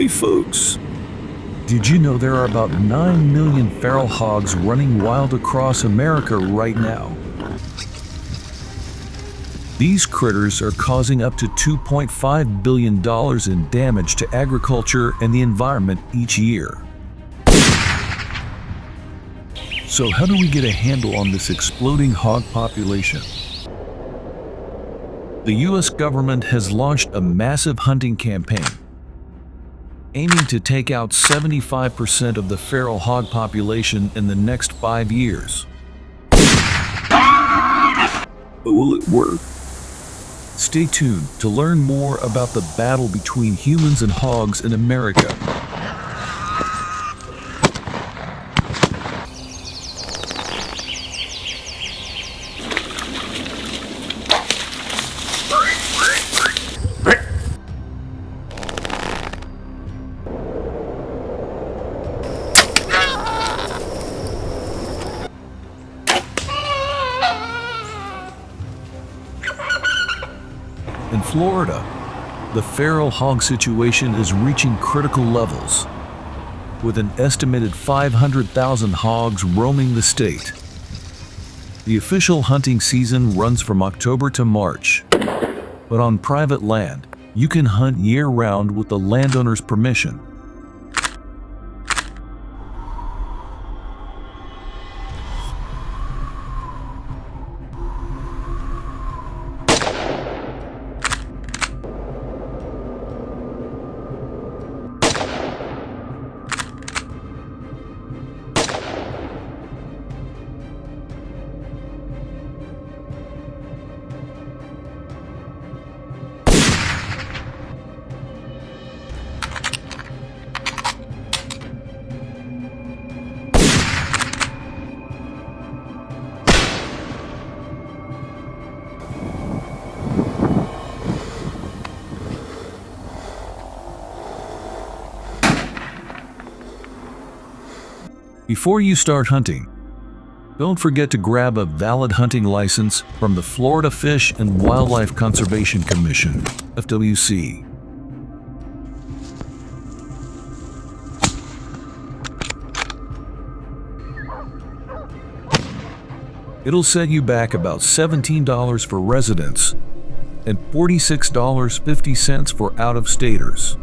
Hey folks, did you know there are about 9 million feral hogs running wild across America right now? These critters are causing up to $2.5 billion in damage to agriculture and the environment each year. So how do we get a handle on this exploding hog population? The US government has launched a massive hunting campaign, aiming to take out 75% of the feral hog population in the next 5 years. But will it work? Stay tuned to learn more about the battle between humans and hogs in America. In Florida, the feral hog situation is reaching critical levels, with an estimated 500,000 hogs roaming the state. The official hunting season runs from October to March, but on private land, you can hunt year-round with the landowner's permission. Before you start hunting, don't forget to grab a valid hunting license from the Florida Fish and Wildlife Conservation Commission, FWC. It'll set you back about $17 for residents and $46.50 for out-of-staters.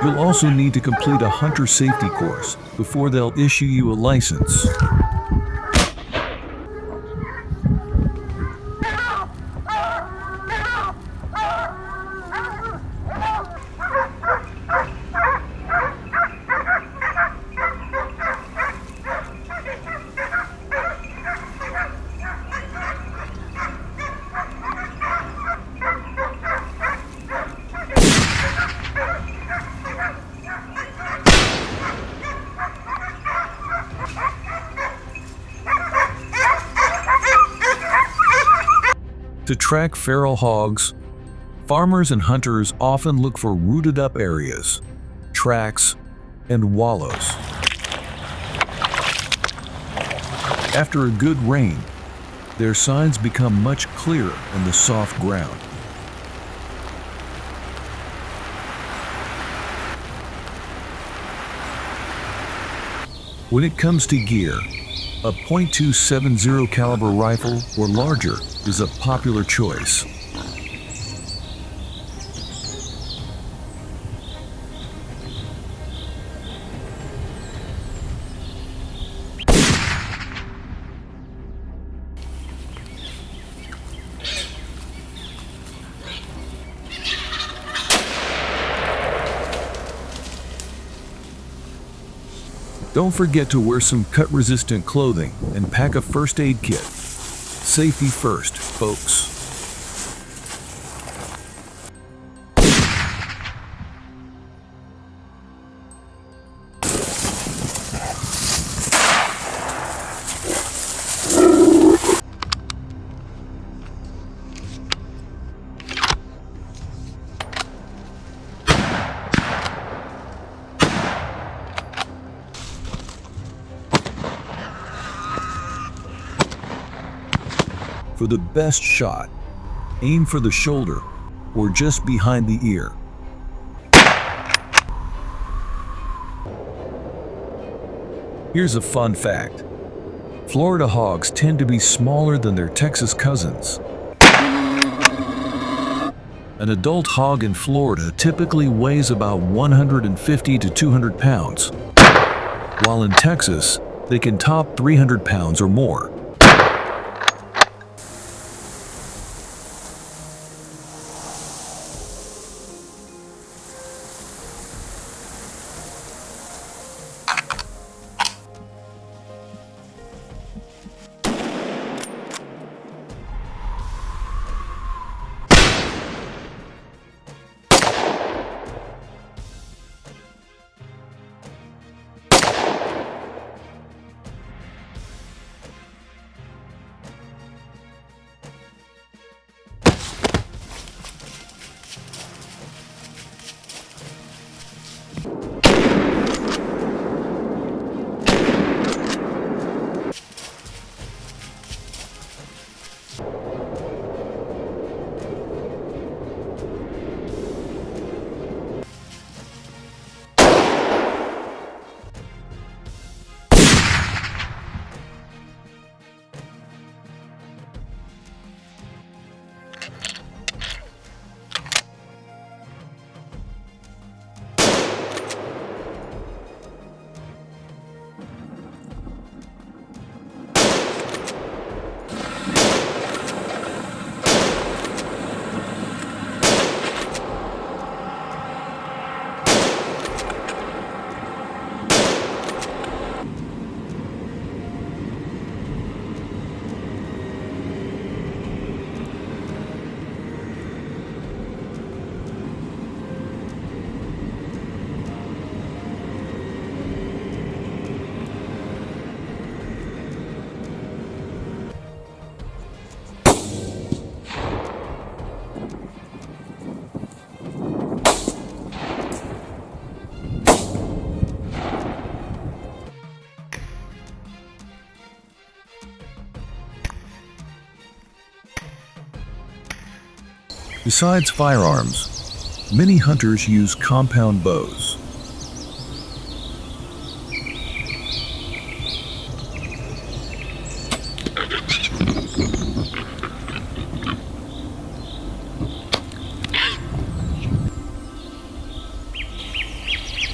You'll also need to complete a hunter safety course before they'll issue you a license. To track feral hogs, farmers and hunters often look for rooted-up areas, tracks, and wallows. After a good rain, their signs become much clearer in the soft ground. When it comes to gear, a .270 caliber rifle or larger is a popular choice. Don't forget to wear some cut-resistant clothing and pack a first aid kit. Safety first, folks. For the best shot, aim for the shoulder or just behind the ear. Here's a fun fact. Florida hogs tend to be smaller than their Texas cousins. An adult hog in Florida typically weighs about 150 to 200 pounds, while in Texas, they can top 300 pounds or more. Besides firearms, many hunters use compound bows.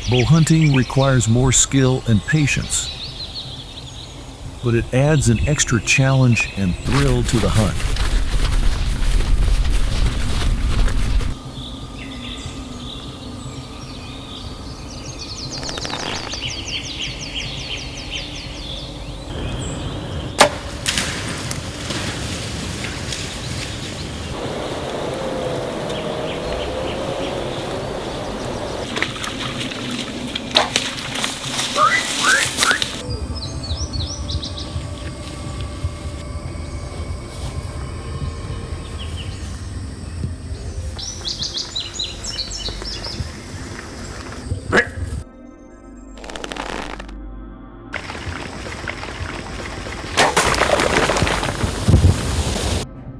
Bow hunting requires more skill and patience, but it adds an extra challenge and thrill to the hunt.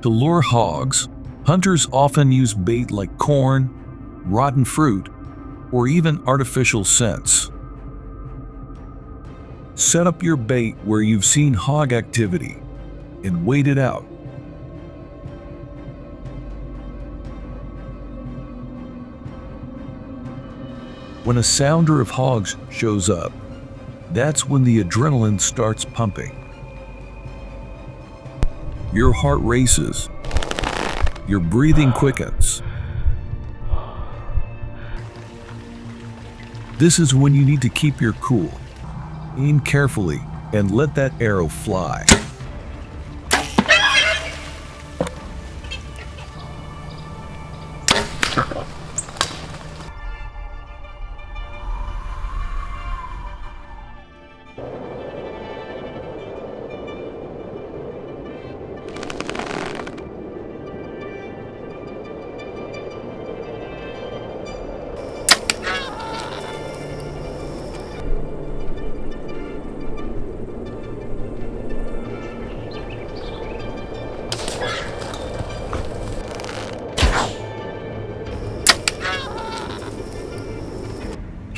To lure hogs, hunters often use bait like corn, rotten fruit, or even artificial scents. Set up your bait where you've seen hog activity and wait it out. When a sounder of hogs shows up, that's when the adrenaline starts pumping. Your heart races, your breathing quickens. This is when you need to keep your cool. Aim carefully and let that arrow fly.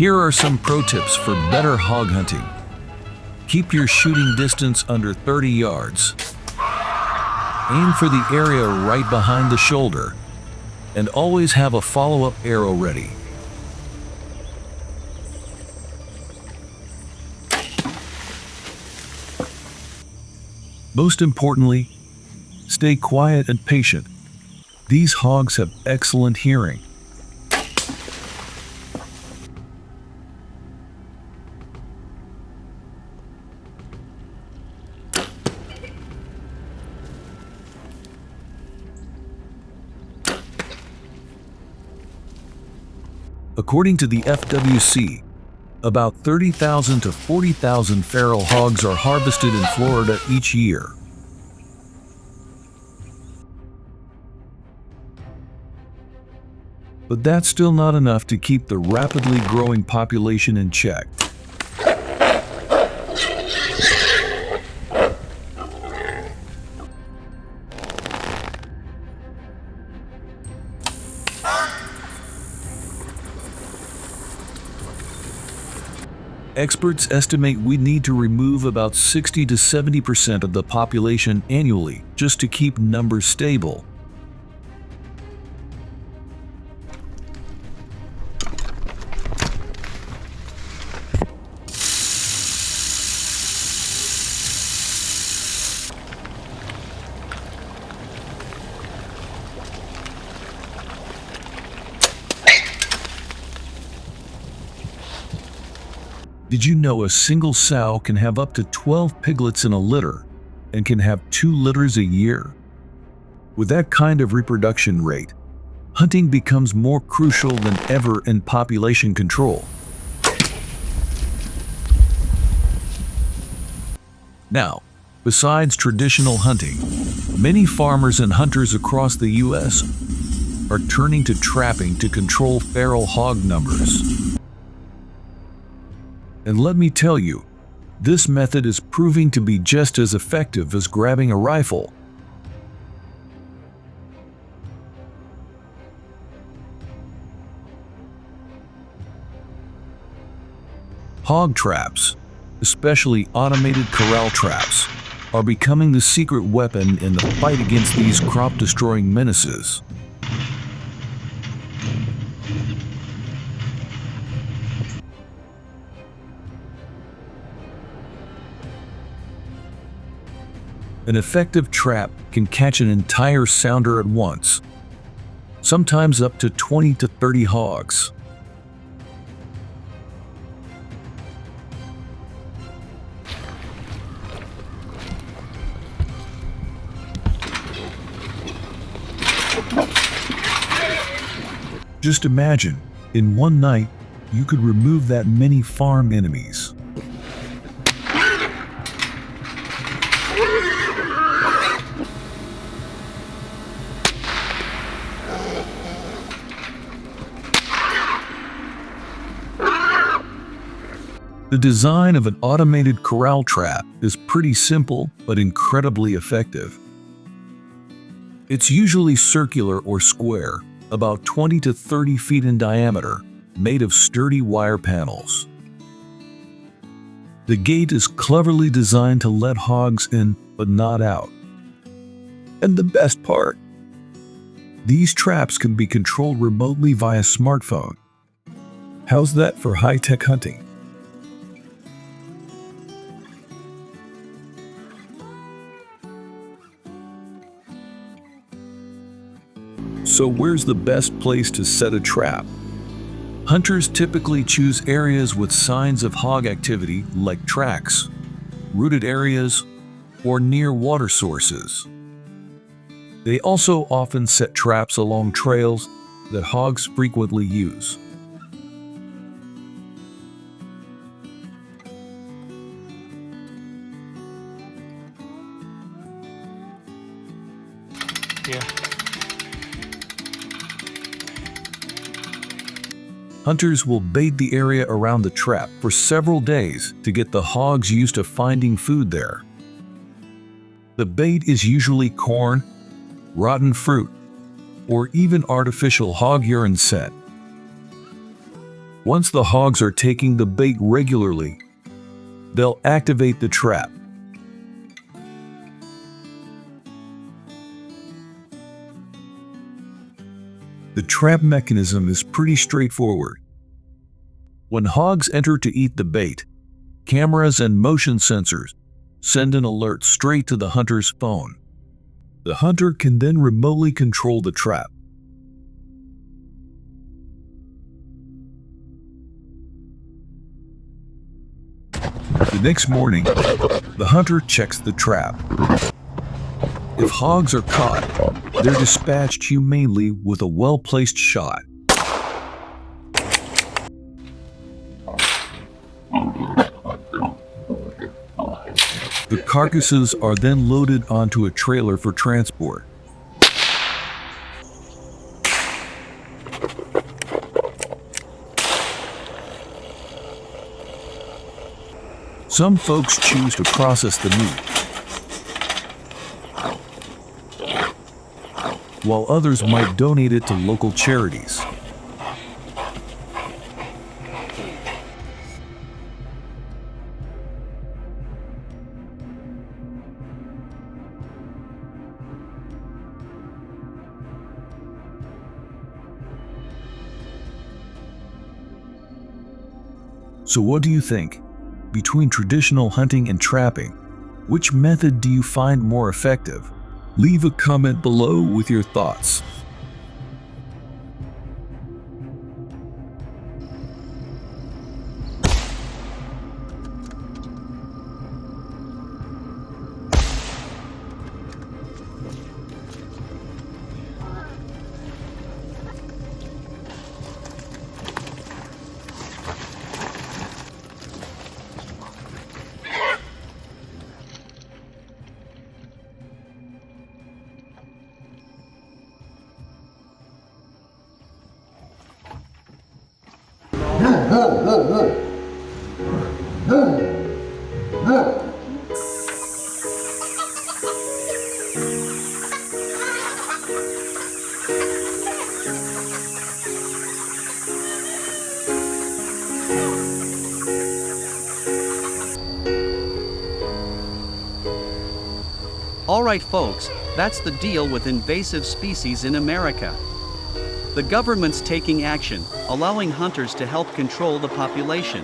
Here are some pro tips for better hog hunting. Keep your shooting distance under 30 yards. Aim for the area right behind the shoulder, and always have a follow-up arrow ready. Most importantly, stay quiet and patient. These hogs have excellent hearing. According to the FWC, about 30,000 to 40,000 feral hogs are harvested in Florida each year. But that's still not enough to keep the rapidly growing population in check. Experts estimate we need to remove about 60 to 70% of the population annually just to keep numbers stable. Did you know a single sow can have up to 12 piglets in a litter and can have 2 litters a year? With that kind of reproduction rate, hunting becomes more crucial than ever in population control. Now, besides traditional hunting, many farmers and hunters across the U.S. are turning to trapping to control feral hog numbers. And let me tell you, this method is proving to be just as effective as grabbing a rifle. Hog traps, especially automated corral traps, are becoming the secret weapon in the fight against these crop-destroying menaces. An effective trap can catch an entire sounder at once, sometimes up to 20 to 30 hogs. Just imagine, in one night, you could remove that many farm enemies. The design of an automated corral trap is pretty simple but incredibly effective. It's usually circular or square, about 20 to 30 feet in diameter, made of sturdy wire panels. The gate is cleverly designed to let hogs in but not out. And the best part, these traps can be controlled remotely via smartphone. How's that for high-tech hunting? So where's the best place to set a trap? Hunters typically choose areas with signs of hog activity like tracks, rooted areas, or near water sources. They also often set traps along trails that hogs frequently use. Yeah. Hunters will bait the area around the trap for several days to get the hogs used to finding food there. The bait is usually corn, rotten fruit, or even artificial hog urine scent. Once the hogs are taking the bait regularly, they'll activate the trap. The trap mechanism is pretty straightforward. When hogs enter to eat the bait, cameras and motion sensors send an alert straight to the hunter's phone. The hunter can then remotely control the trap. The next morning, the hunter checks the trap. If hogs are caught, they're dispatched humanely with a well-placed shot. The carcasses are then loaded onto a trailer for transport. Some folks choose to process the meat, while others might donate it to local charities. So what do you think? Between traditional hunting and trapping, which method do you find more effective? Leave a comment below with your thoughts. Alright folks, that's the deal with invasive species in America. The government's taking action, allowing hunters to help control the population.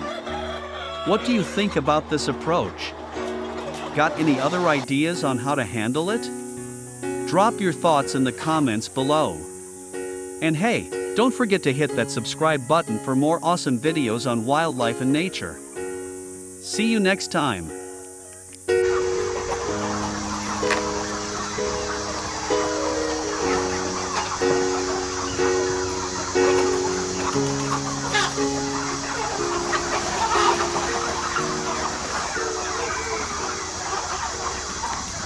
What do you think about this approach? Got any other ideas on how to handle it? Drop your thoughts in the comments below. And hey, don't forget to hit that subscribe button for more awesome videos on wildlife and nature. See you next time.